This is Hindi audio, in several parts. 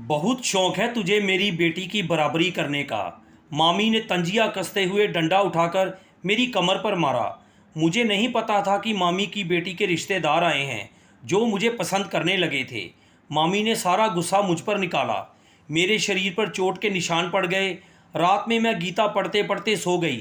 बहुत शौक है तुझे मेरी बेटी की बराबरी करने का। मामी ने तंजिया कसते हुए डंडा उठाकर मेरी कमर पर मारा। मुझे नहीं पता था कि मामी की बेटी के रिश्तेदार आए हैं जो मुझे पसंद करने लगे थे। मामी ने सारा गुस्सा मुझ पर निकाला। मेरे शरीर पर चोट के निशान पड़ गए। रात में मैं गीता पढ़ते पढ़ते सो गई।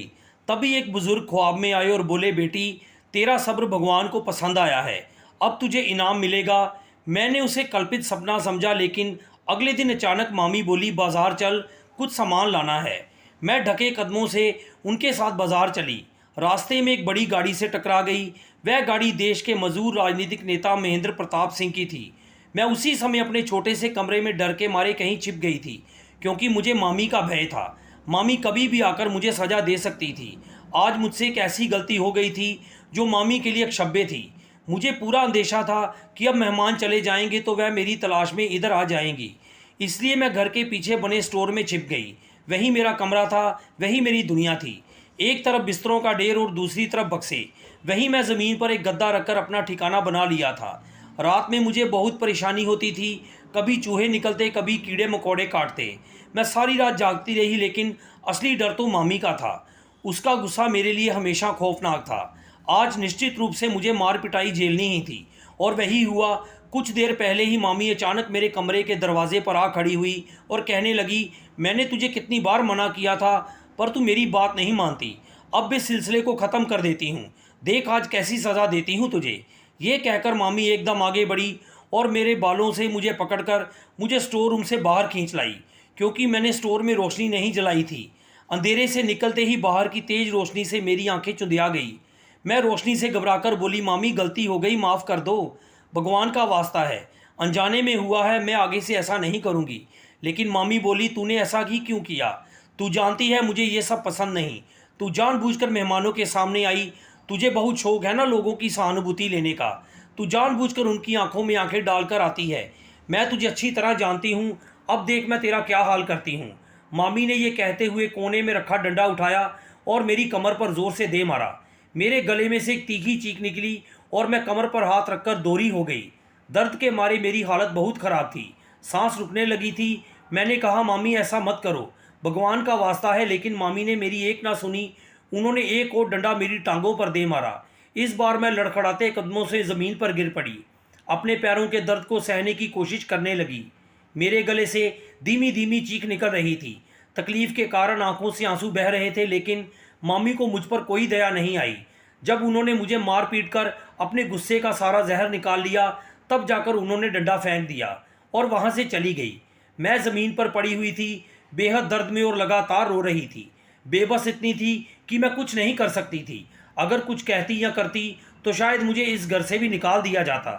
तभी एक बुज़ुर्ग ख्वाब में आए और बोले, बेटी तेरा सब्र भगवान को पसंद आया है, अब तुझे इनाम मिलेगा। मैंने उसे कल्पित सपना समझा, लेकिन अगले दिन अचानक मामी बोली, बाज़ार चल, कुछ सामान लाना है। मैं ढके कदमों से उनके साथ बाज़ार चली। रास्ते में एक बड़ी गाड़ी से टकरा गई। वह गाड़ी देश के मजबूर राजनीतिक नेता महेंद्र प्रताप सिंह की थी। मैं उसी समय अपने छोटे से कमरे में डर के मारे कहीं छिप गई थी, क्योंकि मुझे मामी का भय था। मामी कभी भी आकर मुझे सज़ा दे सकती थी। आज मुझसे एक ऐसी गलती हो गई थी जो मामी के लिए अक्षम्य थी। मुझे पूरा अंदेशा था कि अब मेहमान चले जाएंगे तो वह मेरी तलाश में इधर आ जाएंगी। इसलिए मैं घर के पीछे बने स्टोर में छिप गई। वही मेरा कमरा था, वही मेरी दुनिया थी। एक तरफ बिस्तरों का ढेर और दूसरी तरफ बक्से। वहीं मैं ज़मीन पर एक गद्दा रखकर अपना ठिकाना बना लिया था। रात में मुझे बहुत परेशानी होती थी। कभी चूहे निकलते, कभी कीड़े मकोड़े काटते। मैं सारी रात जागती रही, लेकिन असली डर तो मामी का था। उसका गुस्सा मेरे लिए हमेशा खौफनाक था। आज निश्चित रूप से मुझे मार पिटाई झेलनी ही थी, और वही हुआ। कुछ देर पहले ही मामी अचानक मेरे कमरे के दरवाजे पर आ खड़ी हुई और कहने लगी, मैंने तुझे कितनी बार मना किया था, पर तू मेरी बात नहीं मानती। अब इस सिलसिले को ख़त्म कर देती हूँ। देख आज कैसी सज़ा देती हूँ तुझे। ये कहकर मामी एकदम आगे बढ़ी और मेरे बालों से मुझे पकड़कर मुझे स्टोर रूम से बाहर खींच लाई, क्योंकि मैंने स्टोर में रोशनी नहीं जलाई थी। अंधेरे से निकलते ही बाहर की तेज़ रोशनी से मेरी आंखें चुंधिया गई। मैं रोशनी से घबराकर बोली, मामी गलती हो गई, माफ़ कर दो, भगवान का वास्ता है, अनजाने में हुआ है, मैं आगे से ऐसा नहीं करूँगी। लेकिन मामी बोली, तूने ऐसा ही क्यों किया? तू जानती है मुझे ये सब पसंद नहीं। तू जानबूझकर मेहमानों के सामने आई। तुझे बहुत शौक है ना लोगों की सहानुभूति लेने का। तू जानबूझकर उनकी आंखों में आंखें डालकर आती है। मैं तुझे अच्छी तरह जानती हूँ। अब देख मैं तेरा क्या हाल करती हूँ। मामी ने ये कहते हुए कोने में रखा डंडा उठाया और मेरी कमर पर ज़ोर से दे मारा। मेरे गले में से एक तीखी चीख निकली और मैं कमर पर हाथ रखकर दोरी हो गई। दर्द के मारे मेरी हालत बहुत ख़राब थी, सांस रुकने लगी थी। मैंने कहा, मामी ऐसा मत करो, भगवान का वास्ता है। लेकिन मामी ने मेरी एक ना सुनी। उन्होंने एक और डंडा मेरी टांगों पर दे मारा। इस बार मैं लड़खड़ाते कदमों से ज़मीन पर गिर पड़ी। अपने पैरों के दर्द को सहने की कोशिश करने लगी। मेरे गले से धीमी धीमी चीख निकल रही थी। तकलीफ़ के कारण आंखों से आंसू बह रहे थे, लेकिन मामी को मुझ पर कोई दया नहीं आई। जब उन्होंने मुझे मार पीट कर अपने गुस्से का सारा जहर निकाल लिया, तब जाकर उन्होंने डंडा फेंक दिया और वहाँ से चली गई। मैं ज़मीन पर पड़ी हुई थी, बेहद दर्द में और लगातार रो रही थी। बेबस इतनी थी कि मैं कुछ नहीं कर सकती थी। अगर कुछ कहती या करती तो शायद मुझे इस घर से भी निकाल दिया जाता।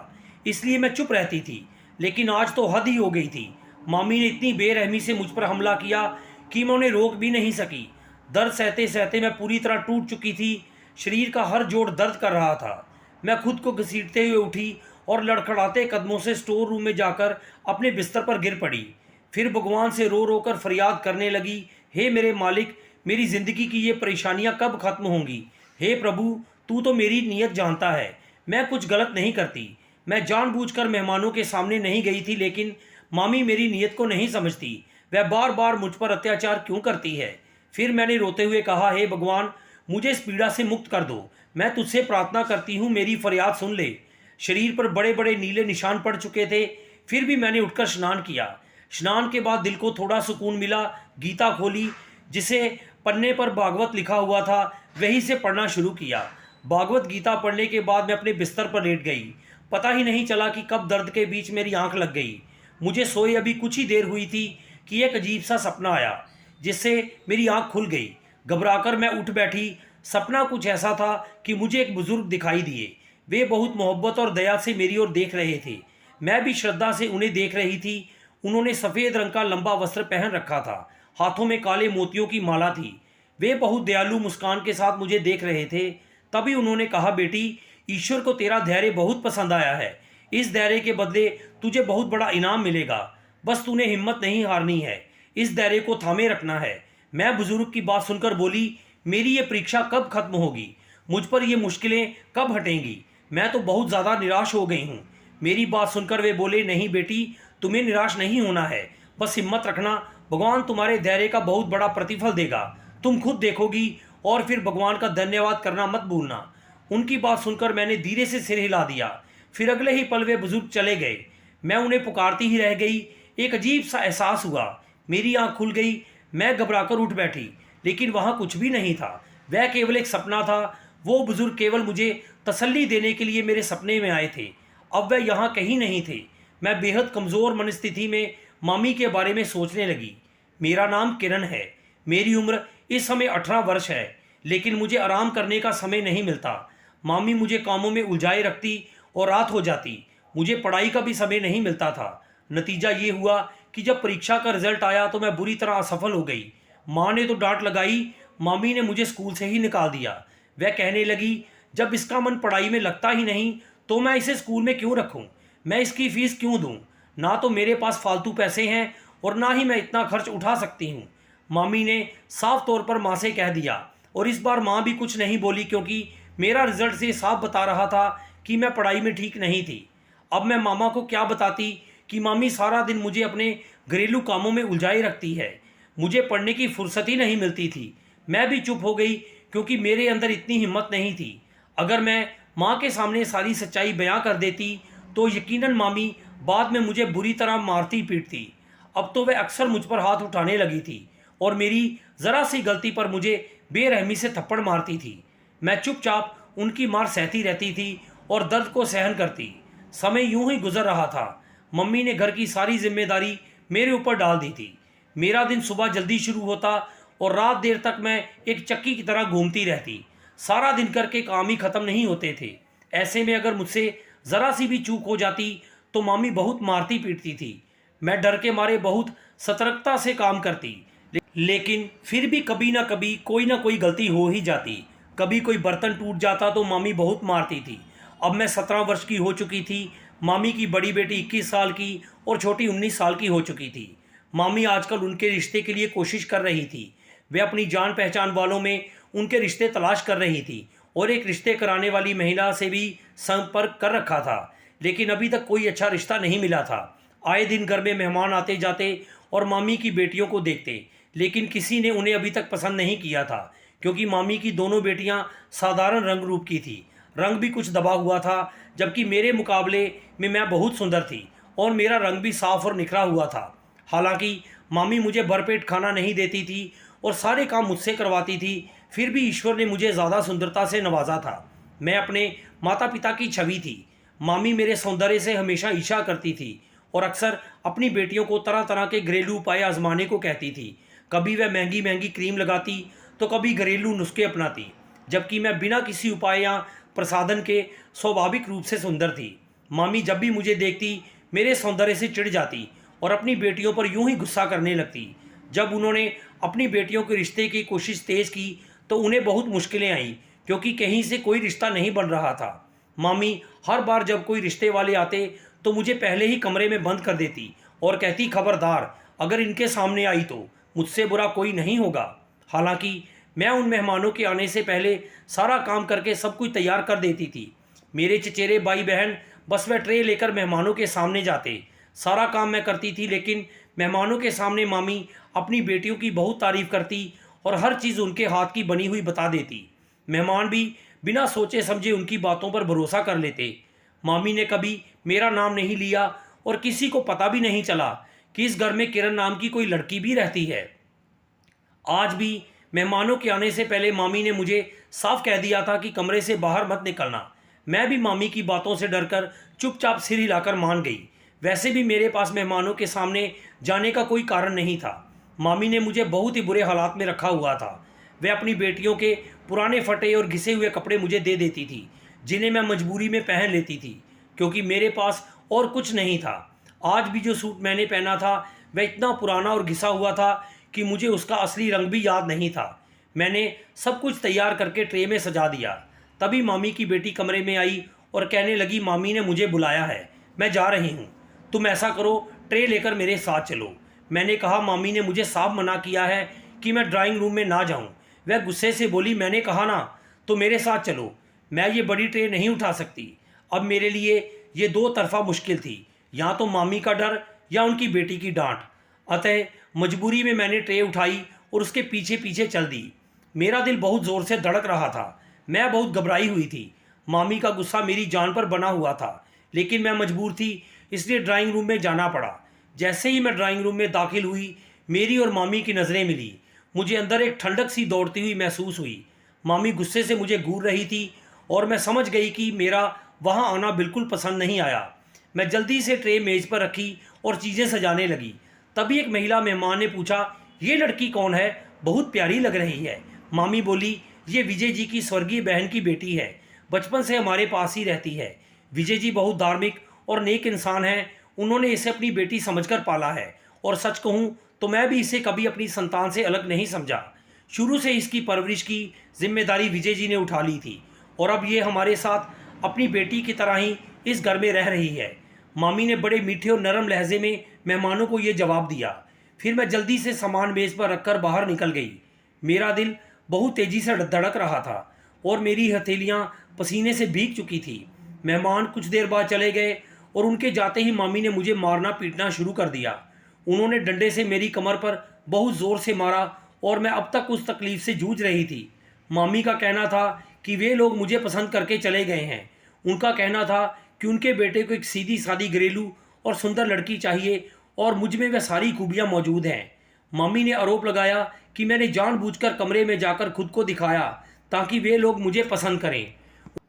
इसलिए मैं चुप रहती थी। लेकिन आज तो हद ही हो गई थी। मामी ने इतनी बेरहमी से मुझ पर हमला किया कि मैं उन्हें रोक भी नहीं सकी। दर्द सहते सहते मैं पूरी तरह टूट चुकी थी। शरीर का हर जोड़ दर्द कर रहा था। मैं खुद को घसीटते हुए उठी और लड़खड़ाते कदमों से स्टोर रूम में जाकर अपने बिस्तर पर गिर पड़ी। फिर भगवान से रो रो कर फरियाद करने लगी, हे मेरे मालिक, मेरी ज़िंदगी की ये परेशानियां कब ख़त्म होंगी? हे प्रभु, तू तो मेरी नीयत जानता है। मैं कुछ गलत नहीं करती। मैं जानबूझकर मेहमानों के सामने नहीं गई थी, लेकिन मामी मेरी नीयत को नहीं समझती। वह बार बार मुझ पर अत्याचार क्यों करती है? फिर मैंने रोते हुए कहा, हे भगवान, मुझे इस पीड़ा से मुक्त कर दो। मैं तुझसे प्रार्थना करती हूँ, मेरी फरियाद सुन ले। शरीर पर बड़े बड़े नीले निशान पड़ चुके थे। फिर भी मैंने उठकर स्नान किया। स्नान के बाद दिल को थोड़ा सुकून मिला। गीता खोली, जिसे पन्ने पर भागवत लिखा हुआ था, वहीं से पढ़ना शुरू किया। भागवत गीता पढ़ने के बाद मैं अपने बिस्तर पर लेट गई। पता ही नहीं चला कि कब दर्द के बीच मेरी आंख लग गई। मुझे सोए अभी कुछ ही देर हुई थी कि एक अजीब सा सपना आया, जिससे मेरी आंख खुल गई। घबराकर मैं उठ बैठी। सपना कुछ ऐसा था कि मुझे एक बुजुर्ग दिखाई दिए। वे बहुत मोहब्बत और दया से मेरी ओर देख रहे थे। मैं भी श्रद्धा से उन्हें देख रही थी। उन्होंने सफ़ेद रंग का लंबा वस्त्र पहन रखा था। हाथों में काले मोतियों की माला थी। वे बहुत दयालु मुस्कान के साथ मुझे देख रहे थे। तभी उन्होंने कहा, बेटी, ईश्वर को तेरा धैर्य बहुत पसंद आया है। इस धैर्य के बदले तुझे बहुत बड़ा इनाम मिलेगा। बस तूने हिम्मत नहीं हारनी है, इस धैर्य को थामे रखना है। मैं बुजुर्ग की बात सुनकर बोली, मेरी ये परीक्षा कब खत्म होगी? मुझ पर ये मुश्किलें कब हटेंगी? मैं तो बहुत ज़्यादा निराश हो गई हूँ। मेरी बात सुनकर वे बोले, नहीं बेटी, तुम्हें निराश नहीं होना है। बस हिम्मत रखना, भगवान तुम्हारे धैर्य का बहुत बड़ा प्रतिफल देगा, तुम खुद देखोगी, और फिर भगवान का धन्यवाद करना मत भूलना। उनकी बात सुनकर मैंने धीरे से सिर हिला दिया। फिर अगले ही पल वे बुजुर्ग चले गए। मैं उन्हें पुकारती ही रह गई। एक अजीब सा एहसास हुआ, मेरी आंख खुल गई। मैं घबराकर उठ बैठी, लेकिन वहाँ कुछ भी नहीं था। वह केवल एक सपना था। वो बुजुर्ग केवल मुझे तसल्ली देने के लिए मेरे सपने में आए थे। अब वह यहाँ कहीं नहीं थे। मैं बेहद कमज़ोर मनस्थिति में मामी के बारे में सोचने लगी। मेरा नाम किरण है। मेरी उम्र इस समय 18 वर्ष है, लेकिन मुझे आराम करने का समय नहीं मिलता। मामी मुझे कामों में उलझाए रखती और रात हो जाती। मुझे पढ़ाई का भी समय नहीं मिलता था। नतीजा ये हुआ कि जब परीक्षा का रिजल्ट आया तो मैं बुरी तरह असफल हो गई। माँ ने तो डांट लगाई, मामी ने मुझे स्कूल से ही निकाल दिया। वह कहने लगी, जब इसका मन पढ़ाई में लगता ही नहीं तो मैं इसे स्कूल में क्यों रखूं? मैं इसकी फीस क्यों दूं? ना तो मेरे पास फालतू पैसे हैं और ना ही मैं इतना खर्च उठा सकती हूँ। मामी ने साफ तौर पर माँ से कह दिया, और इस बार माँ भी कुछ नहीं बोली, क्योंकि मेरा रिजल्ट से साफ बता रहा था कि मैं पढ़ाई में ठीक नहीं थी। अब मैं मामा को क्या बताती कि मामी सारा दिन मुझे अपने घरेलू कामों में उलझाए रखती है। मुझे पढ़ने की फुर्सत ही नहीं मिलती थी। मैं भी चुप हो गई, क्योंकि मेरे अंदर इतनी हिम्मत नहीं थी। अगर मैं माँ के सामने सारी सच्चाई बयां कर देती तो यकीनन मामी बाद में मुझे बुरी तरह मारती पीटती। अब तो वह अक्सर मुझ पर हाथ उठाने लगी थी और मेरी ज़रा सी गलती पर मुझे बेरहमी से थप्पड़ मारती थी। मैं चुपचाप उनकी मार सहती रहती थी और दर्द को सहन करती। समय यूं ही गुजर रहा था। मम्मी ने घर की सारी जिम्मेदारी मेरे ऊपर डाल दी थी। मेरा दिन सुबह जल्दी शुरू होता और रात देर तक मैं एक चक्की की तरह घूमती रहती। सारा दिन करके काम ही खत्म नहीं होते थे। ऐसे में अगर मुझसे ज़रा सी भी चूक हो जाती तो मामी बहुत मारती पीटती थी। मैं डर के मारे बहुत सतर्कता से काम करती, लेकिन फिर भी कभी ना कोई गलती हो ही जाती। कभी कोई बर्तन टूट जाता तो मामी बहुत मारती थी। अब मैं 17 वर्ष की हो चुकी थी। मामी की बड़ी बेटी 21 साल की और छोटी 19 साल की हो चुकी थी। मामी आजकल उनके रिश्ते के लिए कोशिश कर रही थी। वे अपनी जान पहचान वालों में उनके रिश्ते तलाश कर रही थी और एक रिश्ते कराने वाली महिला से भी संपर्क कर रखा था, लेकिन अभी तक कोई अच्छा रिश्ता नहीं मिला था। आए दिन घर में मेहमान आते जाते और मामी की बेटियों को देखते, लेकिन किसी ने उन्हें अभी तक पसंद नहीं किया था, क्योंकि मामी की दोनों बेटियां साधारण रंग रूप की थी। रंग भी कुछ दबा हुआ था, जबकि मेरे मुकाबले में मैं बहुत सुंदर थी और मेरा रंग भी साफ और निखरा हुआ था। हालांकि मामी मुझे भरपेट खाना नहीं देती थी और सारे काम मुझसे करवाती थी, फिर भी ईश्वर ने मुझे ज़्यादा सुंदरता से नवाजा था। मैं अपने माता पिता की छवि थी। मामी मेरे सौंदर्य से हमेशा ईर्ष्या करती थी और अक्सर अपनी बेटियों को तरह तरह के घरेलू उपाय आजमाने को कहती थी। कभी वह महंगी महंगी क्रीम लगाती तो कभी घरेलू नुस्खे अपनाती, जबकि मैं बिना किसी उपाय या प्रसाधन के स्वाभाविक रूप से सुंदर थी। मामी जब भी मुझे देखती मेरे सौंदर्य से चिढ़ जाती और अपनी बेटियों पर यूं ही गुस्सा करने लगती। जब उन्होंने अपनी बेटियों के रिश्ते की कोशिश तेज़ की तो उन्हें बहुत मुश्किलें आईं, क्योंकि कहीं से कोई रिश्ता नहीं बन रहा था। मामी हर बार जब कोई रिश्ते वाले आते तो मुझे पहले ही कमरे में बंद कर देती और कहती, खबरदार, अगर इनके सामने आई तो मुझसे बुरा कोई नहीं होगा। हालांकि मैं उन मेहमानों के आने से पहले सारा काम करके सब कुछ तैयार कर देती थी। मेरे चचेरे भाई बहन बस वह ट्रे लेकर मेहमानों के सामने जाते। सारा काम मैं करती थी, लेकिन मेहमानों के सामने मामी अपनी बेटियों की बहुत तारीफ करती और हर चीज़ उनके हाथ की बनी हुई बता देती। मेहमान भी बिना सोचे समझे उनकी बातों पर भरोसा कर लेते। मामी ने कभी मेरा नाम नहीं लिया और किसी को पता भी नहीं चला कि इस घर में किरण नाम की कोई लड़की भी रहती है। आज भी मेहमानों के आने से पहले मामी ने मुझे साफ कह दिया था कि कमरे से बाहर मत निकलना। मैं भी मामी की बातों से डरकर चुपचाप सिर हिलाकर मान गई। वैसे भी मेरे पास मेहमानों के सामने जाने का कोई कारण नहीं था। मामी ने मुझे बहुत ही बुरे हालात में रखा हुआ था। वह अपनी बेटियों के पुराने फटे और घिसे हुए कपड़े मुझे दे देती थी, जिन्हें मैं मजबूरी में पहन लेती थी, क्योंकि मेरे पास और कुछ नहीं था। आज भी जो सूट मैंने पहना था वह इतना पुराना और घिसा हुआ था कि मुझे उसका असली रंग भी याद नहीं था। मैंने सब कुछ तैयार करके ट्रे में सजा दिया। तभी मामी की बेटी कमरे में आई और कहने लगी, मामी ने मुझे बुलाया है, मैं जा रही हूँ। तुम ऐसा करो, ट्रे लेकर मेरे साथ चलो। मैंने कहा, मामी ने मुझे साफ मना किया है कि मैं ड्राइंग रूम में ना जाऊँ। वह गुस्से से बोली, मैंने कहा ना तो मेरे साथ चलो, मैं ये बड़ी ट्रे नहीं उठा सकती। अब मेरे लिए ये दो तरफा मुश्किल थी, या तो मामी का डर या उनकी बेटी की डांट। अतः मजबूरी में मैंने ट्रे उठाई और उसके पीछे पीछे चल दी। मेरा दिल बहुत ज़ोर से धड़क रहा था। मैं बहुत घबराई हुई थी। मामी का गुस्सा मेरी जान पर बना हुआ था, लेकिन मैं मजबूर थी, इसलिए ड्राइंग रूम में जाना पड़ा। जैसे ही मैं ड्राइंग रूम में दाखिल हुई, मेरी और मामी की नज़रें मिली। मुझे अंदर एक ठंडक सी दौड़ती हुई महसूस हुई। मामी गुस्से से मुझे घूर रही थी और मैं समझ गई कि मेरा वहाँ आना बिल्कुल पसंद नहीं आया। मैं जल्दी से ट्रे मेज़ पर रखी और चीज़ें सजाने लगी। तभी एक महिला मेहमान ने पूछा, ये लड़की कौन है? बहुत प्यारी लग रही है। मामी बोली, ये विजय जी की स्वर्गीय बहन की बेटी है, बचपन से हमारे पास ही रहती है। विजय जी बहुत धार्मिक और नेक इंसान हैं। उन्होंने इसे अपनी बेटी समझकर पाला है और सच कहूँ तो मैं भी इसे कभी अपनी संतान से अलग नहीं समझा। शुरू से इसकी परवरिश की जिम्मेदारी विजय जी ने उठा ली थी और अब ये हमारे साथ अपनी बेटी की तरह ही इस घर में रह रही है। मामी ने बड़े मीठे और नरम लहजे में मेहमानों को ये जवाब दिया। फिर मैं जल्दी से सामान मेज़ पर रखकर बाहर निकल गई। मेरा दिल बहुत तेज़ी से धड़क रहा था और मेरी हथेलियाँ पसीने से भीग चुकी थी। मेहमान कुछ देर बाद चले गए और उनके जाते ही मामी ने मुझे मारना पीटना शुरू कर दिया। उन्होंने डंडे से मेरी कमर पर बहुत ज़ोर से मारा और मैं अब तक उस तकलीफ़ से जूझ रही थी। मामी का कहना था कि वे लोग मुझे पसंद करके चले गए हैं। उनका कहना था कि उनके बेटे को एक सीधी सादी घरेलू और सुंदर लड़की चाहिए और मुझ में वह सारी खूबियाँ मौजूद हैं। मामी ने आरोप लगाया कि मैंने जानबूझकर कमरे में जाकर खुद को दिखाया ताकि वे लोग मुझे पसंद करें।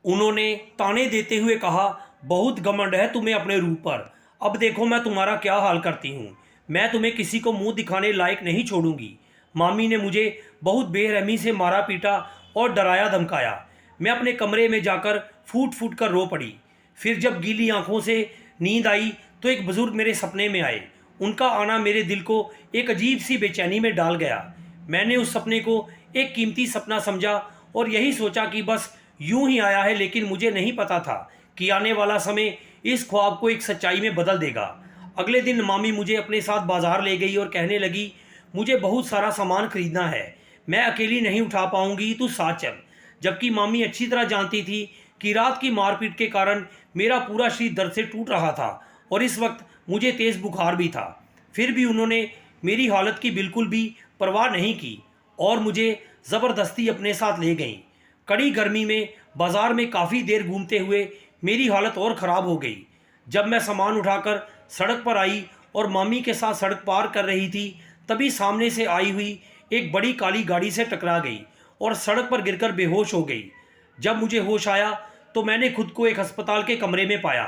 उन्होंने ताने देते हुए कहा, बहुत घमंड है तुम्हें अपने रूप पर। अब देखो मैं तुम्हारा क्या हाल करती हूँ। मैं तुम्हें किसी को मुंह दिखाने लायक नहीं छोड़ूंगी। मामी ने मुझे बहुत बेरहमी से मारा पीटा और डराया धमकाया। मैं अपने कमरे में जाकर फूट फूट कर रो पड़ी। फिर जब गीली आंखों से नींद आई तो एक बुजुर्ग मेरे सपने में आए। उनका आना मेरे दिल को एक अजीब सी बेचैनी में डाल गया। मैंने उस सपने को एक कीमती सपना समझा और यही सोचा कि बस यूं ही आया है, लेकिन मुझे नहीं पता था कि आने वाला समय इस ख्वाब को एक सच्चाई में बदल देगा। अगले दिन मामी मुझे अपने साथ बाजार ले गई और कहने लगी, मुझे बहुत सारा सामान खरीदना है, मैं अकेली नहीं उठा पाऊंगी, तू साथ चल। जबकि मामी अच्छी तरह जानती थी कि रात की मारपीट के कारण मेरा पूरा शरीर दर्द से टूट रहा था और इस वक्त मुझे तेज़ बुखार भी था। फिर भी उन्होंने मेरी हालत की बिल्कुल भी परवाह नहीं की और मुझे ज़बरदस्ती अपने साथ ले गईं। कड़ी गर्मी में बाज़ार में काफ़ी देर घूमते हुए मेरी हालत और ख़राब हो गई। जब मैं सामान उठाकर सड़क पर आई और मामी के साथ सड़क पार कर रही थी, तभी सामने से आई हुई एक बड़ी काली गाड़ी से टकरा गई और सड़क पर गिरकर बेहोश हो गई। जब मुझे होश आया तो मैंने खुद को एक अस्पताल के कमरे में पाया।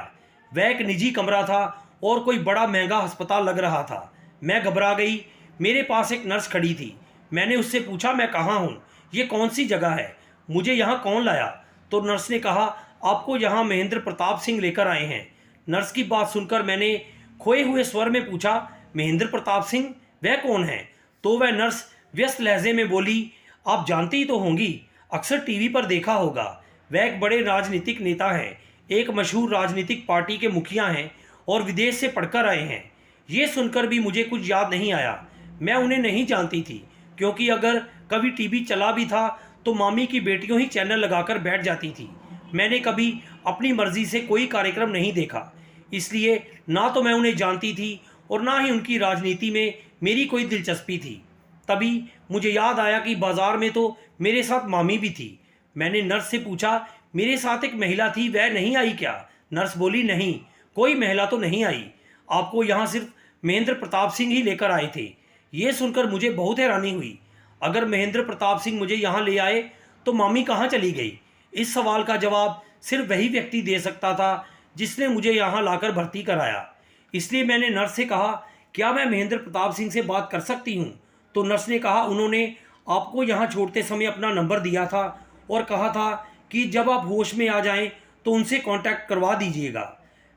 वह एक निजी कमरा था और कोई बड़ा महंगा अस्पताल लग रहा था। मैं घबरा गई। मेरे पास एक नर्स खड़ी थी। मैंने उससे पूछा, मैं कहाँ हूँ, ये कौन सी जगह है, मुझे यहाँ कौन लाया? तो नर्स ने कहा, आपको यहाँ महेंद्र प्रताप सिंह लेकर आए हैं। नर्स की बात सुनकर मैंने खोए हुए स्वर में पूछा, महेंद्र प्रताप सिंह, वह कौन है? तो वह नर्स व्यस्त लहजे में बोली, आप जानती ही तो होंगी, अक्सर टीवी पर देखा होगा। वह एक बड़े राजनीतिक नेता हैं, एक मशहूर राजनीतिक पार्टी के मुखिया हैं और विदेश से पढ़कर आए हैं। ये सुनकर भी मुझे कुछ याद नहीं आया। मैं उन्हें नहीं जानती थी, क्योंकि अगर कभी टीवी चला भी था तो मामी की बेटियों ही चैनल लगाकर बैठ जाती थी। मैंने कभी अपनी मर्जी से कोई कार्यक्रम नहीं देखा, इसलिए ना तो मैं उन्हें जानती थी और ना ही उनकी राजनीति में मेरी कोई दिलचस्पी थी। तभी मुझे याद आया कि बाजार में तो मेरे साथ मामी भी थी। मैंने नर्स से पूछा, मेरे साथ एक महिला थी, वह नहीं आई क्या? नर्स बोली, नहीं, कोई महिला तो नहीं आई, आपको यहाँ सिर्फ महेंद्र प्रताप सिंह ही लेकर आए थे। ये सुनकर मुझे बहुत हैरानी हुई। अगर महेंद्र प्रताप सिंह मुझे यहाँ ले आए तो मामी कहाँ चली गई? इस सवाल का जवाब सिर्फ वही व्यक्ति दे सकता था जिसने मुझे यहाँ लाकर भर्ती कराया। इसलिए मैंने नर्स से कहा, क्या मैं महेंद्र प्रताप सिंह से बात कर सकती हूँ? तो नर्स ने कहा, उन्होंने आपको यहाँ छोड़ते समय अपना नंबर दिया था और कहा था कि जब आप होश में आ जाएं तो उनसे कांटेक्ट करवा दीजिएगा।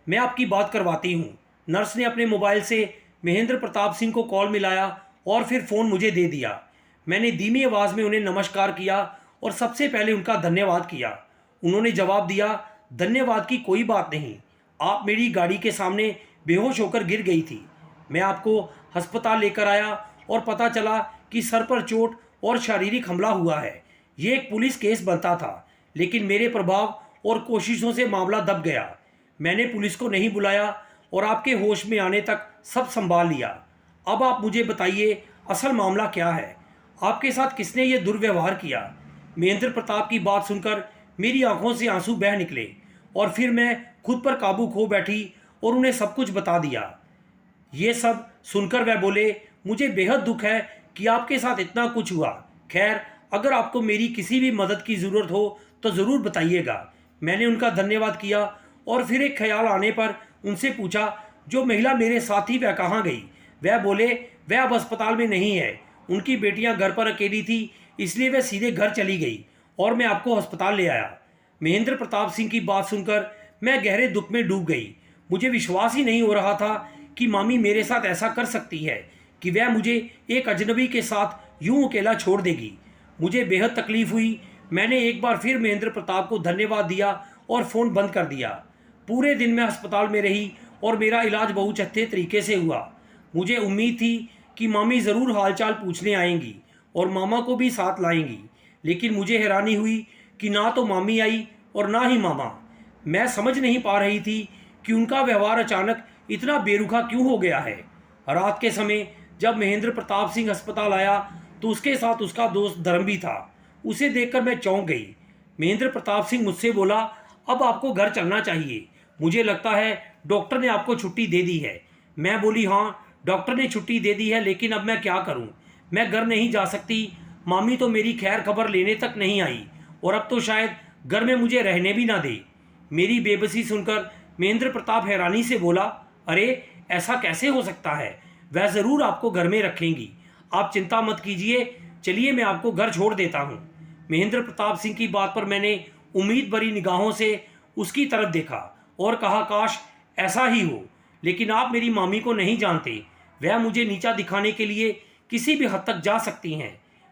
मैं आपकी बात करवाती हूँ। नर्स ने अपने मोबाइल से महेंद्र प्रताप सिंह को कॉल मिलाया और फिर फ़ोन मुझे दे दिया। मैंने धीमी आवाज़ में उन्हें नमस्कार किया और सबसे पहले उनका धन्यवाद किया। उन्होंने जवाब दिया, धन्यवाद की कोई बात नहीं, आप मेरी गाड़ी के सामने बेहोश होकर गिर गई थी। मैं आपको अस्पताल लेकर आया और पता चला कि सर पर चोट और शारीरिक हमला हुआ है। ये एक पुलिस केस बनता था, लेकिन मेरे प्रभाव और कोशिशों से मामला दब गया। मैंने पुलिस को नहीं बुलाया और आपके होश में आने तक सब संभाल लिया। अब आप मुझे बताइए असल मामला क्या है, आपके साथ किसने ये दुर्व्यवहार किया। महेंद्र प्रताप की बात सुनकर मेरी आंखों से आंसू बह निकले और फिर मैं खुद पर काबू खो बैठी और उन्हें सब कुछ बता दिया। ये सब सुनकर वह बोले, मुझे बेहद दुख है कि आपके साथ इतना कुछ हुआ। खैर, अगर आपको मेरी किसी भी मदद की ज़रूरत हो तो ज़रूर बताइएगा। मैंने उनका धन्यवाद किया और फिर एक ख्याल आने पर उनसे पूछा, जो महिला मेरे साथ थी वह कहाँ गई। वह बोले, वह अब अस्पताल में नहीं है, उनकी बेटियां घर पर अकेली थी, इसलिए वह सीधे घर चली गई और मैं आपको अस्पताल ले आया। महेंद्र प्रताप सिंह की बात सुनकर मैं गहरे दुख में डूब गई। मुझे विश्वास ही नहीं हो रहा था कि मामी मेरे साथ ऐसा कर सकती है कि वह मुझे एक अजनबी के साथ यूं अकेला छोड़ देगी। मुझे बेहद तकलीफ हुई। मैंने एक बार फिर महेंद्र प्रताप को धन्यवाद दिया और फ़ोन बंद कर दिया। पूरे दिन मैं अस्पताल में रही और मेरा इलाज बहुत अच्छे तरीके से हुआ। मुझे उम्मीद थी कि मामी ज़रूर हालचाल पूछने आएंगी और मामा को भी साथ लाएंगी, लेकिन मुझे हैरानी हुई कि ना तो मामी आई और ना ही मामा। मैं समझ नहीं पा रही थी कि उनका व्यवहार अचानक इतना बेरुखा क्यों हो गया है। रात के समय जब महेंद्र प्रताप सिंह अस्पताल आया तो उसके साथ उसका दोस्त धर्म भी था। उसे देखकर मैं चौंक गई। महेंद्र प्रताप सिंह मुझसे बोला, अब आपको घर चलना चाहिए, मुझे लगता है डॉक्टर ने आपको छुट्टी दे दी है। मैं बोली, हाँ डॉक्टर ने छुट्टी दे दी है, लेकिन अब मैं क्या करूं? मैं घर नहीं जा सकती। मामी तो मेरी खैर खबर लेने तक नहीं आई और अब तो शायद घर में मुझे रहने भी ना दे। मेरी बेबसी सुनकर महेंद्र प्रताप हैरानी से बोला, अरे ऐसा कैसे हो सकता है, वह ज़रूर आपको घर में रखेंगी, आप चिंता मत कीजिए, चलिए मैं आपको घर छोड़ देता हूँ। महेंद्र प्रताप सिंह की बात पर मैंने उम्मीद भरी निगाहों से उसकी तरफ देखा और कहा, काश ऐसा ही हो, लेकिन आप मेरी मामी को नहीं जानते, वह मुझे नीचा दिखाने के लिए किसी भी हद तक जा सकती हैं।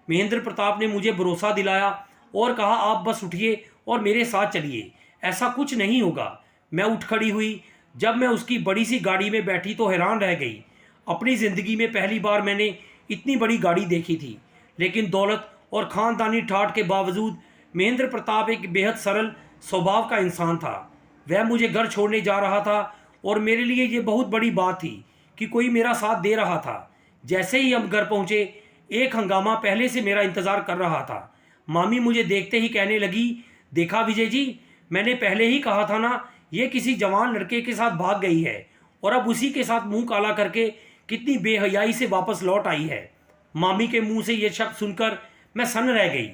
महेंद्र प्रताप ने मुझे भरोसा दिलाया और कहा, आप बस उठिए और मेरे साथ चलिए, ऐसा कुछ नहीं होगा। मैं उठ खड़ी हुई। जब मैं उसकी बड़ी सी गाड़ी में बैठी तो हैरान रह गई। अपनी ज़िंदगी में पहली बार मैंने इतनी बड़ी गाड़ी देखी थी, लेकिन दौलत और ख़ानदानी ठाठ के बावजूद महेंद्र प्रताप एक बेहद सरल स्वभाव का इंसान था। वह मुझे घर छोड़ने जा रहा था और मेरे लिए ये बहुत बड़ी बात थी कि कोई मेरा साथ दे रहा था। जैसे ही हम घर पहुँचे, एक हंगामा पहले से मेरा इंतज़ार कर रहा था। मामी मुझे देखते ही कहने लगी, देखा विजय जी, मैंने पहले ही कहा था ना, ये किसी जवान लड़के के साथ भाग गई है और अब उसी के साथ मुंह काला करके कितनी बेहयाई से वापस लौट आई है। मामी के मुंह से ये शब्द सुनकर मैं सन्न रह गई।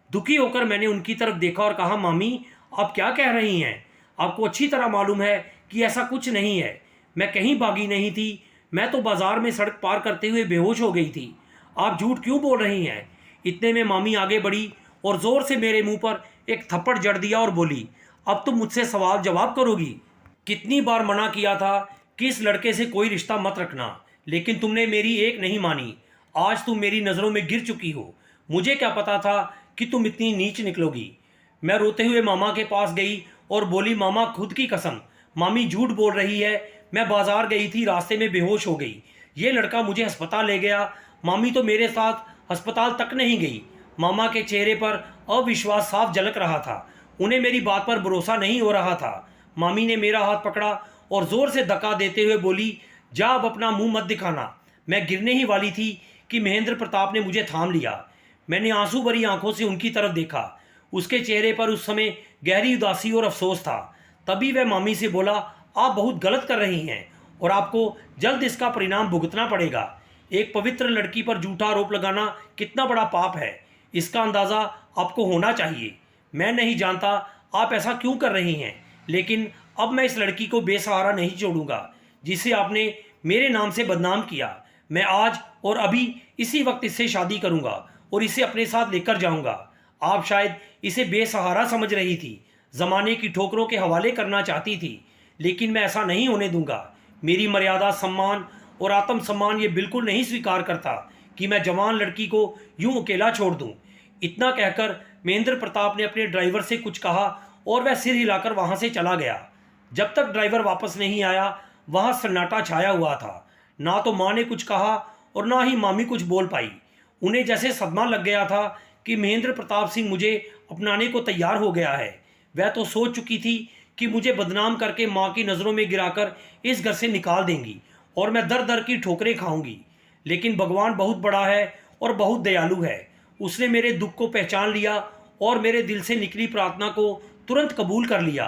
दुखी होकर मैंने उनकी तरफ देखा और कहा, मामी आप क्या कह रही हैं? आपको अच्छी तरह मालूम है कि ऐसा कुछ नहीं है। मैं कहीं भागी नहीं थी, मैं तो बाजार में सड़क पार करते हुए बेहोश हो गई थी। आप झूठ क्यों बोल रही हैं? इतने में मामी आगे बढ़ी और ज़ोर से मेरे मुंह पर एक थप्पड़ जड़ दिया और बोली, अब तुम मुझसे सवाल जवाब करोगी? कितनी बार मना किया था कि इस लड़के से कोई रिश्ता मत रखना, लेकिन तुमने मेरी एक नहीं मानी। आज तुम मेरी नज़रों में गिर चुकी हो। मुझे क्या पता था कि तुम इतनी नीच निकलोगी। मैं रोते हुए मामा के पास गई और बोली, मामा खुद की कसम, मामी झूठ बोल रही है, मैं बाजार गई थी, रास्ते में बेहोश हो गई, ये लड़का मुझे अस्पताल ले गया। मामी तो मेरे साथ अस्पताल तक नहीं गई। मामा के चेहरे पर अविश्वास साफ झलक रहा था, उन्हें मेरी बात पर भरोसा नहीं हो रहा था। मामी ने मेरा हाथ पकड़ा और ज़ोर से धक्का देते हुए बोली, जा अब अपना मुंह मत दिखाना। मैं गिरने ही वाली थी कि महेंद्र प्रताप ने मुझे थाम लिया। मैंने आंसू भरी आंखों से उनकी तरफ देखा। उसके चेहरे पर उस समय गहरी उदासी और अफसोस था। तभी वह मामी से बोला, आप बहुत गलत कर रही हैं और आपको जल्द इसका परिणाम भुगतना पड़ेगा। एक पवित्र लड़की पर झूठा आरोप लगाना कितना बड़ा पाप है, इसका अंदाज़ा आपको होना चाहिए। मैं नहीं जानता आप ऐसा क्यों कर रही हैं, लेकिन अब मैं इस लड़की को बेसहारा नहीं छोड़ूंगा जिसे आपने मेरे नाम से बदनाम किया। मैं आज और अभी इसी वक्त इससे शादी करूंगा और इसे अपने साथ लेकर जाऊंगा। आप शायद इसे बेसहारा समझ रही थी, ज़माने की ठोकरों के हवाले करना चाहती थी, लेकिन मैं ऐसा नहीं होने दूंगा। मेरी मर्यादा, सम्मान और आत्मसम्मान ये बिल्कुल नहीं स्वीकार करता कि मैं जवान लड़की को यूं अकेला छोड़ दूं। इतना कहकर महेंद्र प्रताप ने अपने ड्राइवर से कुछ कहा और वह सिर हिलाकर वहां से चला गया। जब तक ड्राइवर वापस नहीं आया, वहां सन्नाटा छाया हुआ था। ना तो माँ ने कुछ कहा और ना ही मामी कुछ बोल पाई। उन्हें जैसे सदमा लग गया था कि महेंद्र प्रताप सिंह मुझे अपनाने को तैयार हो गया है। वह तो सोच चुकी थी कि मुझे बदनाम करके माँ की नज़रों में गिराकर इस घर से निकाल देंगी और मैं दर दर की ठोकरें खाऊंगी। लेकिन भगवान बहुत बड़ा है और बहुत दयालु है। उसने मेरे दुख को पहचान लिया और मेरे दिल से निकली प्रार्थना को तुरंत कबूल कर लिया।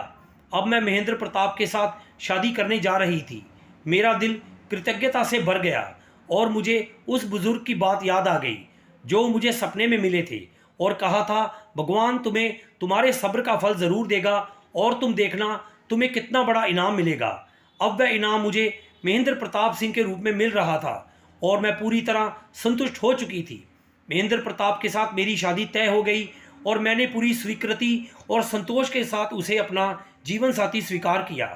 अब मैं महेंद्र प्रताप के साथ शादी करने जा रही थी। मेरा दिल कृतज्ञता से भर गया और मुझे उस बुजुर्ग की बात याद आ गई जो मुझे सपने में मिले थे और कहा था, भगवान तुम्हें तुम्हारे सब्र का फल ज़रूर देगा और तुम देखना तुम्हें कितना बड़ा इनाम मिलेगा। अब वह इनाम मुझे महेंद्र प्रताप सिंह के रूप में मिल रहा था और मैं पूरी तरह संतुष्ट हो चुकी थी। महेंद्र प्रताप के साथ मेरी शादी तय हो गई और मैंने पूरी स्वीकृति और संतोष के साथ उसे अपना जीवन साथी स्वीकार किया।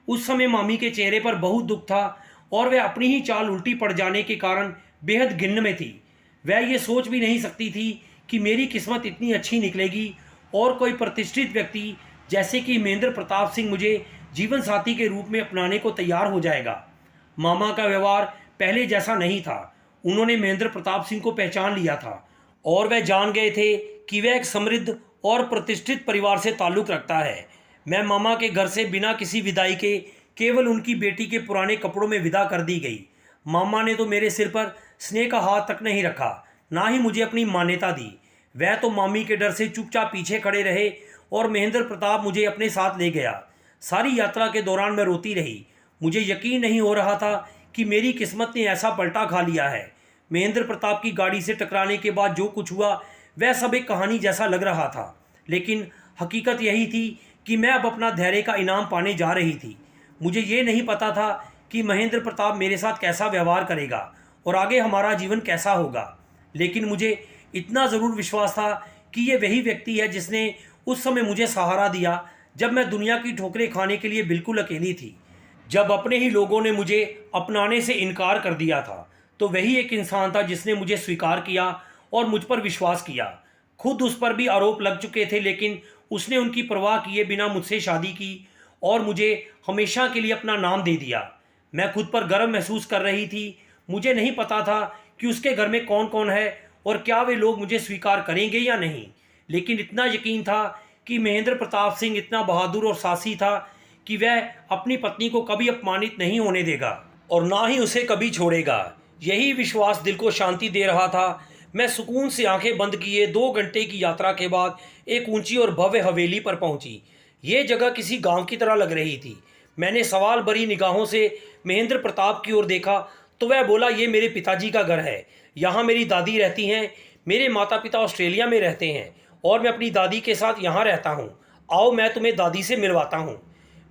उस समय मामी के चेहरे पर बहुत दुख था और वह अपनी ही चाल उल्टी पड़ जाने के कारण बेहद घिन्न में थी। वह ये सोच भी नहीं सकती थी कि मेरी किस्मत इतनी अच्छी निकलेगी और कोई प्रतिष्ठित व्यक्ति जैसे कि महेंद्र प्रताप सिंह मुझे जीवन साथी के रूप में अपनाने को तैयार हो जाएगा। मामा का व्यवहार पहले जैसा नहीं था। उन्होंने महेंद्र प्रताप सिंह को पहचान लिया था और वह जान गए थे कि वह एक समृद्ध और प्रतिष्ठित परिवार से ताल्लुक़ रखता है। मैं मामा के घर से बिना किसी विदाई के केवल उनकी बेटी के पुराने कपड़ों में विदा कर दी गई। मामा ने तो मेरे सिर पर स्नेह का हाथ तक नहीं रखा, ना ही मुझे अपनी मान्यता दी। वह तो मामी के डर से चुपचाप पीछे खड़े रहे और महेंद्र प्रताप मुझे अपने साथ ले गया। सारी यात्रा के दौरान मैं रोती रही। मुझे यकीन नहीं हो रहा था कि मेरी किस्मत ने ऐसा पलटा खा लिया है। महेंद्र प्रताप की गाड़ी से टकराने के बाद जो कुछ हुआ वह सब एक कहानी जैसा लग रहा था, लेकिन हकीकत यही थी कि मैं अब अपना धैर्य का इनाम पाने जा रही थी। मुझे ये नहीं पता था कि महेंद्र प्रताप मेरे साथ कैसा व्यवहार करेगा और आगे हमारा जीवन कैसा होगा, लेकिन मुझे इतना ज़रूर विश्वास था कि ये वही व्यक्ति है जिसने उस समय मुझे सहारा दिया जब मैं दुनिया की ठोकरें खाने के लिए बिल्कुल अकेली थी। जब अपने ही लोगों ने मुझे अपनाने से इनकार कर दिया था, तो वही एक इंसान था जिसने मुझे स्वीकार किया और मुझ पर विश्वास किया। खुद उस पर भी आरोप लग चुके थे, लेकिन उसने उनकी परवाह किए बिना मुझसे शादी की और मुझे हमेशा के लिए अपना नाम दे दिया। मैं खुद पर गर्व महसूस कर रही थी। मुझे नहीं पता था कि उसके घर में कौन कौन है और क्या वे लोग मुझे स्वीकार करेंगे या नहीं, लेकिन इतना यकीन था कि महेंद्र प्रताप सिंह इतना बहादुर और साहसी था कि वह अपनी पत्नी को कभी अपमानित नहीं होने देगा और ना ही उसे कभी छोड़ेगा। यही विश्वास दिल को शांति दे रहा था। मैं सुकून से आंखें बंद किए 2 घंटे की यात्रा के बाद एक ऊंची और भव्य हवेली पर पहुंची। ये जगह किसी गांव की तरह लग रही थी। मैंने सवाल भरी निगाहों से महेंद्र प्रताप की ओर देखा तो वह बोला, ये मेरे पिताजी का घर है। यहाँ मेरी दादी रहती हैं। मेरे माता पिता ऑस्ट्रेलिया में रहते हैं और मैं अपनी दादी के साथ यहाँ रहता हूँ। आओ मैं तुम्हें दादी से मिलवाता हूँ,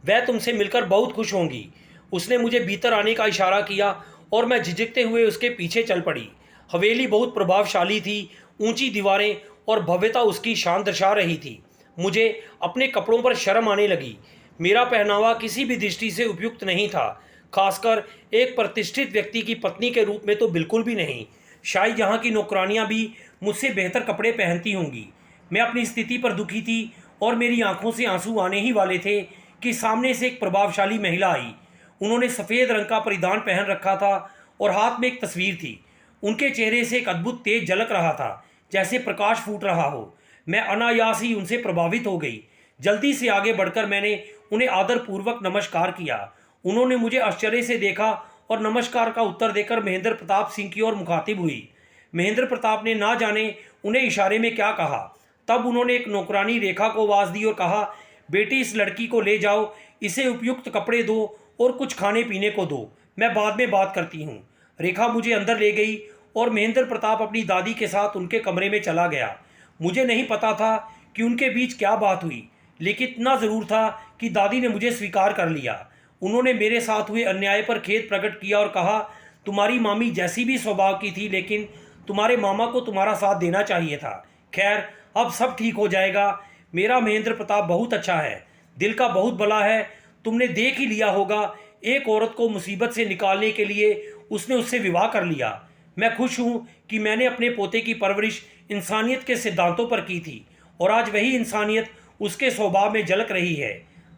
वह तुमसे मिलकर बहुत खुश होंगी। उसने मुझे भीतर आने का इशारा किया और मैं झिझकते हुए उसके पीछे चल पड़ी। हवेली बहुत प्रभावशाली थी। ऊंची दीवारें और भव्यता उसकी शान दर्शा रही थी। मुझे अपने कपड़ों पर शर्म आने लगी। मेरा पहनावा किसी भी दृष्टि से उपयुक्त नहीं था, खासकर एक प्रतिष्ठित व्यक्ति की पत्नी के रूप में तो बिल्कुल भी नहीं। शायद यहाँ की नौकरानियाँ भी मुझसे बेहतर कपड़े पहनती होंगी। मैं अपनी स्थिति पर दुखी थी और मेरी आंखों से आंसू आने ही वाले थे कि सामने से एक प्रभावशाली महिला आई। उन्होंने सफ़ेद रंग का परिधान पहन रखा था और हाथ में एक तस्वीर थी। उनके चेहरे से एक अद्भुत तेज झलक रहा था, जैसे प्रकाश फूट रहा हो। मैं अनायास ही उनसे प्रभावित हो गई। जल्दी से आगे बढ़कर मैंने उन्हें आदरपूर्वक नमस्कार किया। उन्होंने मुझे आश्चर्य से देखा और नमस्कार का उत्तर देकर महेंद्र प्रताप सिंह की ओर मुखातिब हुई। महेंद्र प्रताप ने ना जाने उन्हें इशारे में क्या कहा। तब उन्होंने एक नौकरानी रेखा को आवाज़ दी और कहा, बेटी इस लड़की को ले जाओ, इसे उपयुक्त कपड़े दो और कुछ खाने पीने को दो, मैं बाद में बात करती हूँ। रेखा मुझे अंदर ले गई और महेंद्र प्रताप अपनी दादी के साथ उनके कमरे में चला गया। मुझे नहीं पता था कि उनके बीच क्या बात हुई, लेकिन इतना ज़रूर था कि दादी ने मुझे स्वीकार कर लिया। उन्होंने मेरे साथ हुए अन्याय पर खेद प्रकट किया और कहा, तुम्हारी मामी जैसी भी स्वभाव की थी, लेकिन तुम्हारे मामा को तुम्हारा साथ देना चाहिए था। खैर, अब सब ठीक हो जाएगा। मेरा महेंद्र प्रताप बहुत अच्छा है, दिल का बहुत भला है। तुमने देख ही लिया होगा, एक औरत को मुसीबत से निकालने के लिए उसने उससे विवाह कर लिया। मैं खुश हूँ कि मैंने अपने पोते की परवरिश इंसानियत के सिद्धांतों पर की थी और आज वही इंसानियत उसके स्वभाव में झलक रही है।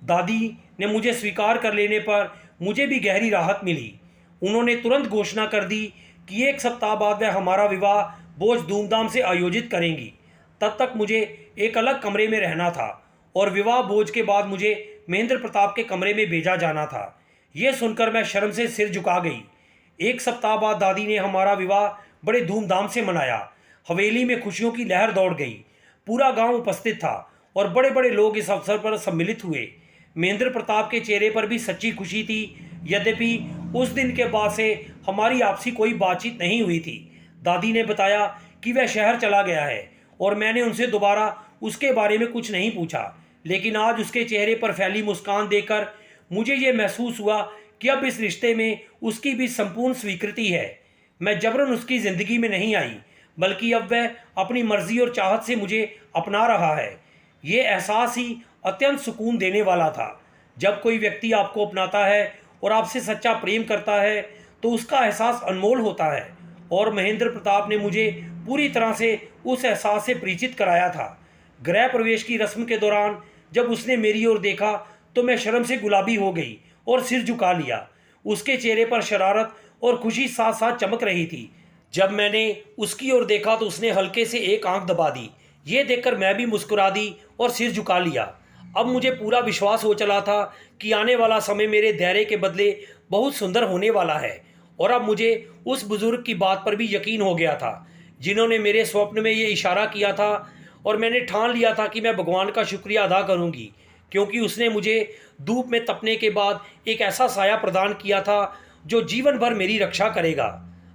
दादी ने मुझे स्वीकार कर लेने पर मुझे भी गहरी राहत मिली। उन्होंने तुरंत घोषणा कर दी कि 1 सप्ताह बाद वह हमारा विवाह बहुत धूमधाम से आयोजित करेंगी। तब तक मुझे एक अलग कमरे में रहना था और विवाह भोज के बाद मुझे महेंद्र प्रताप के कमरे में भेजा जाना था। यह सुनकर मैं शर्म से सिर झुका गई। 1 सप्ताह बाद दादी ने हमारा विवाह बड़े धूमधाम से मनाया। हवेली में खुशियों की लहर दौड़ गई। पूरा गांव उपस्थित था और बड़े बड़े लोग इस अवसर पर सम्मिलित हुए। महेंद्र प्रताप के चेहरे पर भी सच्ची खुशी थी। यद्यपि उस दिन के बाद से हमारी आपसी कोई बातचीत नहीं हुई थी। दादी ने बताया कि वह शहर चला गया है और मैंने उनसे दोबारा उसके बारे में कुछ नहीं पूछा। लेकिन आज उसके चेहरे पर फैली मुस्कान देखकर मुझे ये महसूस हुआ कि अब इस रिश्ते में उसकी भी संपूर्ण स्वीकृति है। मैं जबरन उसकी ज़िंदगी में नहीं आई, बल्कि अब वह अपनी मर्जी और चाहत से मुझे अपना रहा है। ये एहसास ही अत्यंत सुकून देने वाला था। जब कोई व्यक्ति आपको अपनाता है और आपसे सच्चा प्रेम करता है तो उसका एहसास अनमोल होता है, और महेंद्र प्रताप ने मुझे पूरी तरह से उस एहसास से परिचित कराया था। गृह प्रवेश की रस्म के दौरान जब उसने मेरी ओर देखा तो मैं शर्म से गुलाबी हो गई और सिर झुका लिया। उसके चेहरे पर शरारत और खुशी साथ साथ चमक रही थी। जब मैंने उसकी ओर देखा तो उसने हल्के से एक आंख दबा दी। ये देखकर मैं भी मुस्कुरा दी और सिर झुका लिया। अब मुझे पूरा विश्वास हो चला था कि आने वाला समय मेरे धैर्य के बदले बहुत सुंदर होने वाला है। और अब मुझे उस बुजुर्ग की बात पर भी यकीन हो गया था जिन्होंने मेरे स्वप्न में ये इशारा किया था, और मैंने ठान लिया था कि मैं भगवान का शुक्रिया अदा करूंगी, क्योंकि उसने मुझे धूप में तपने के बाद एक ऐसा साया प्रदान किया था जो जीवन भर मेरी रक्षा करेगा।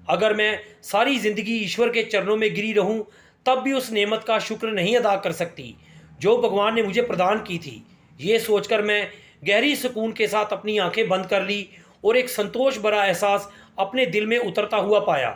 अगर मैं सारी ज़िंदगी ईश्वर के चरणों में गिरी रहूं तब भी उस नेमत का शुक्र नहीं अदा कर सकती जो भगवान ने मुझे प्रदान की थी। ये सोचकर मैं गहरी सुकून के साथ अपनी आंखें बंद कर ली और एक संतोष भरा एहसास अपने दिल में उतरता हुआ पाया।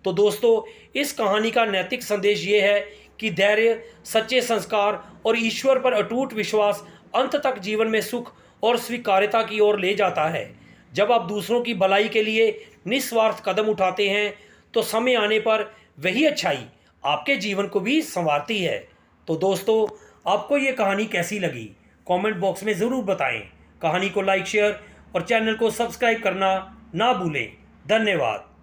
तो दोस्तों, इस कहानी का नैतिक संदेश ये है कि धैर्य, सच्चे संस्कार और ईश्वर पर अटूट विश्वास अंत तक जीवन में सुख और स्वीकार्यता की ओर ले जाता है। जब आप दूसरों की भलाई के लिए निस्वार्थ कदम उठाते हैं तो समय आने पर वही अच्छाई आपके जीवन को भी संवारती है। तो दोस्तों, आपको ये कहानी कैसी लगी कमेंट बॉक्स में ज़रूर बताएं। कहानी को लाइक, शेयर और चैनल को सब्सक्राइब करना ना भूलें। धन्यवाद।